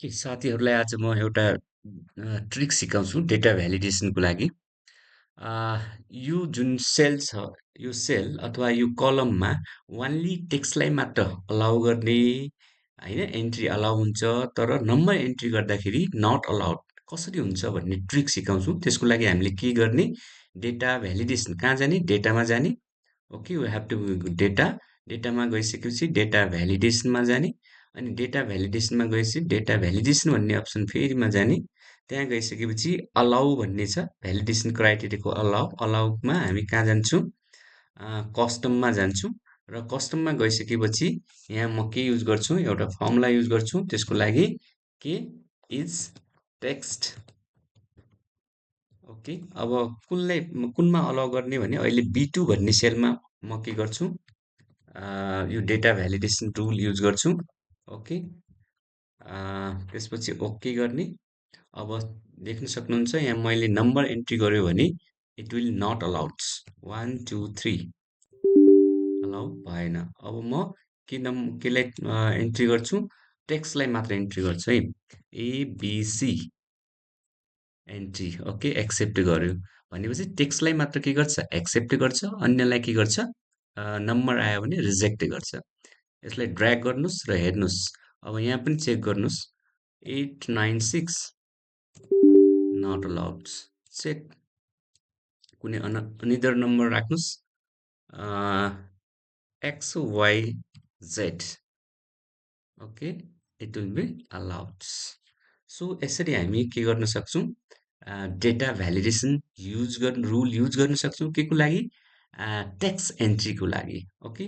के साथीहरूलाई आज म एउटा ट्रिक सिकाउँछु डेटा भ्यालिडेसनको लागि। अ, यो जुन सेल छ, यो सेल अथवा यो कलममा ओन्ली टेक्स्टलाई मात्र अलाउ गर्ने होइन, एन्ट्री अलाउ हुन्छ, तर नम्बर एन्ट्री गर्दाखेरि नट अलाउड कसरी हुन्छ भन्ने ट्रिक सिकाउँछु। त्यसको लागि हामीले के गर्ने, डेटा भ्यालिडेसन कहाँ जाने, डेटामा जाने। Okay, we have to data, डेटामा गइसकेपछि डेटा भ्यालिडेसनमा जाने। अनि डेटा भ्यालिडेसनमा गएपछि डेटा भ्यालिडेसन भन्ने अप्सन फेरिमा जाने। त्यहाँ गइसकेपछि अलाउ भन्ने छ, भ्यालिडेसन क्राइटेरियाको अलाउ, अलाउमा हामी कहाँ जान्छौँ, कस्टममा जान्छौँ। र कस्टममा गइसकेपछि यहाँ म के युज गर्छु, एउटा फर्मुला युज गर्छु। त्यसको लागि के इज टेक्स्ट। ओके, अब कुनमा अलाउ गर्ने भने अहिले B2 भन्ने सेलमा म के गर्छु, यो डेटा भ्यालिडेसन टुल युज गर्छु। ओके, त्यसपछि ओके गर्ने। अब देख्न सक्नुहुन्छ यहाँ मैले नम्बर एन्ट्री गर्यो भने it will not allowed, 1 2 3 allow भएन। अब म केलाई एन्ट्री गर्छु, टेक्स्टलाई मात्र एन्ट्री गर्छु है, ABC एन्ट्री। ओके, एक्सेप्ट गर्यो भनेपछि टेक्स्टलाई मात्र के गर्छ, एक्सेप्ट गर्छ, अन्यलाई के गर्छ, नम्बर आयो भने रिजेक्ट गर्छ। यसलाई ड्र्याग गर्नुहोस् र हेर्नुहोस्। अब यहाँ पनि चेक गर्नुहोस्, 896 नट अलाउड। चेक, कुनै अनिदर नम्बर राख्नुहोस्, XYZ। Okay, it will be allowed. So यसरी हामी के गर्न सक्छौँ, डेटा भ्यालिडेसन रुल युज गर्न सक्छौँ, के को लागि, टेक्स्ट एन्ट्रीको लागि। ओके,